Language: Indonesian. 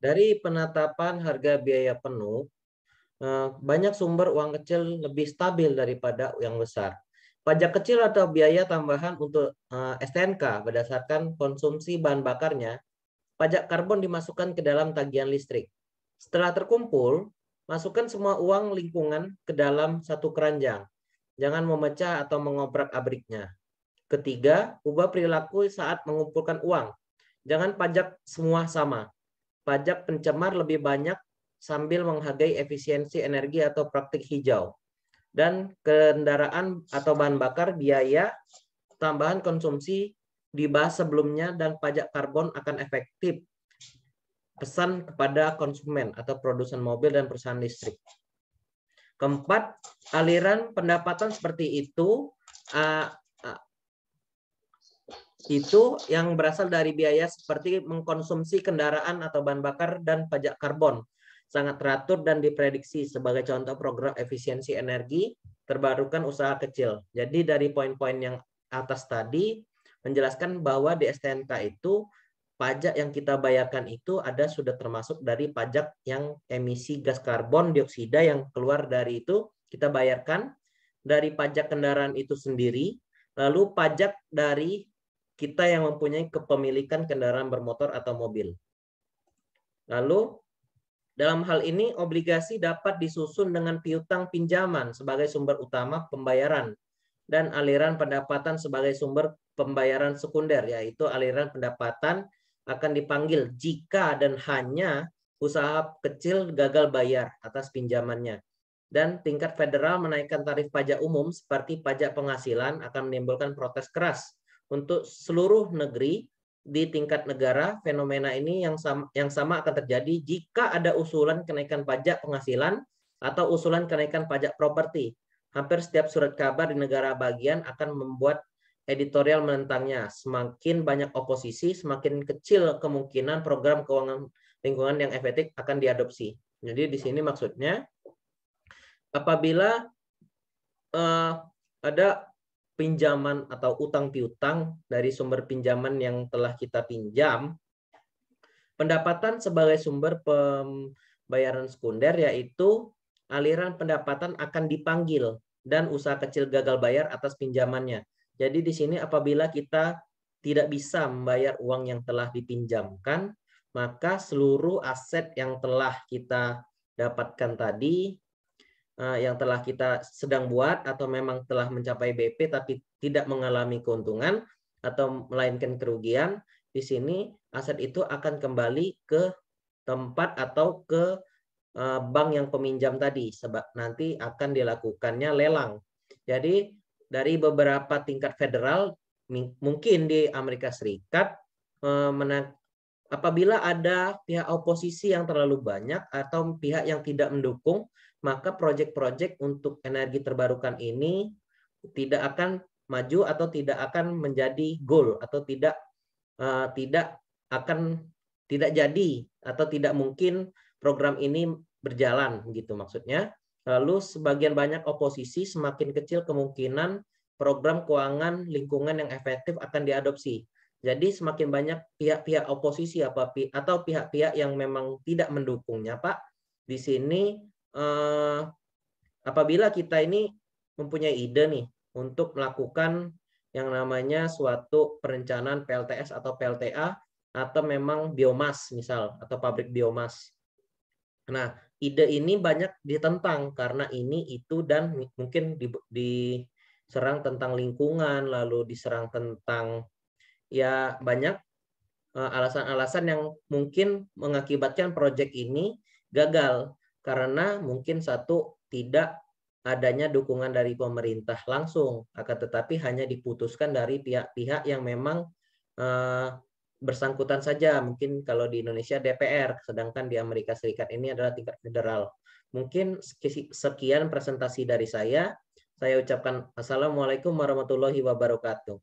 Dari penetapan harga biaya penuh, banyak sumber uang kecil lebih stabil daripada yang besar. Pajak kecil atau biaya tambahan untuk STNK berdasarkan konsumsi bahan bakarnya, pajak karbon dimasukkan ke dalam tagihan listrik. Setelah terkumpul, masukkan semua uang lingkungan ke dalam satu keranjang. Jangan memecah atau mengobrak-abriknya. Ketiga, ubah perilaku saat mengumpulkan uang. Jangan pajak semua sama. Pajak pencemar lebih banyak sambil menghargai efisiensi energi atau praktik hijau. Dan kendaraan atau bahan bakar biaya tambahan konsumsi dibahas sebelumnya dan pajak karbon akan efektif. Pesan kepada konsumen atau produsen mobil dan perusahaan listrik. Keempat, aliran pendapatan seperti itu yang berasal dari biaya seperti mengkonsumsi kendaraan atau bahan bakar dan pajak karbon. Sangat teratur dan diprediksi sebagai contoh program efisiensi energi terbarukan usaha kecil. Jadi dari poin-poin yang atas tadi menjelaskan bahwa di STNK itu pajak yang kita bayarkan itu sudah termasuk dari pajak yang emisi gas karbon dioksida yang keluar dari itu kita bayarkan, dari pajak kendaraan itu sendiri, lalu pajak dari kita yang mempunyai kepemilikan kendaraan bermotor atau mobil. Lalu dalam hal ini obligasi dapat disusun dengan piutang pinjaman sebagai sumber utama pembayaran dan aliran pendapatan sebagai sumber pembayaran sekunder, yaitu aliran pendapatan akan dipanggil jika dan hanya usaha kecil gagal bayar atas pinjamannya. Dan tingkat federal menaikkan tarif pajak umum seperti pajak penghasilan akan menimbulkan protes keras. Untuk seluruh negeri di tingkat negara, fenomena ini yang sama akan terjadi jika ada usulan kenaikan pajak penghasilan atau usulan kenaikan pajak properti. Hampir setiap surat kabar di negara bagian akan membuat editorial menentangnya. Semakin banyak oposisi, semakin kecil kemungkinan program keuangan lingkungan yang efektif akan diadopsi. Jadi di sini maksudnya apabila ada pinjaman atau utang piutang dari sumber pinjaman yang telah kita pinjam, pendapatan sebagai sumber pembayaran sekunder yaitu aliran pendapatan akan dipanggil dan usaha kecil gagal bayar atas pinjamannya. Jadi di sini apabila kita tidak bisa membayar uang yang telah dipinjamkan, maka seluruh aset yang telah kita dapatkan tadi, yang telah kita sedang buat atau memang telah mencapai BP tapi tidak mengalami keuntungan atau melainkan kerugian, di sini aset itu akan kembali ke tempat atau ke bank yang peminjam tadi, sebab nanti akan dilakukannya lelang. Jadi dari beberapa tingkat federal, mungkin di Amerika Serikat, apabila ada pihak oposisi yang terlalu banyak atau pihak yang tidak mendukung, maka proyek-proyek untuk energi terbarukan ini tidak akan maju atau tidak akan menjadi goal atau tidak jadi atau tidak mungkin program ini berjalan gitu maksudnya. Lalu sebagian banyak oposisi, semakin kecil kemungkinan program keuangan lingkungan yang efektif akan diadopsi. Jadi semakin banyak pihak-pihak oposisi atau pihak-pihak yang memang tidak mendukungnya, Pak. Di sini apabila kita ini mempunyai ide nih untuk melakukan yang namanya suatu perencanaan PLTS atau PLTA atau memang biomas misal atau pabrik biomas. Nah, ide ini banyak ditentang karena ini itu dan mungkin diserang tentang lingkungan, lalu diserang tentang ya banyak alasan-alasan yang mungkin mengakibatkan proyek ini gagal karena mungkin satu tidak adanya dukungan dari pemerintah langsung, akan tetapi hanya diputuskan dari pihak-pihak yang memang bersangkutan saja. Mungkin kalau di Indonesia DPR, sedangkan di Amerika Serikat ini adalah tingkat federal. Mungkin sekian presentasi dari saya. Saya ucapkan Assalamualaikum warahmatullahi wabarakatuh.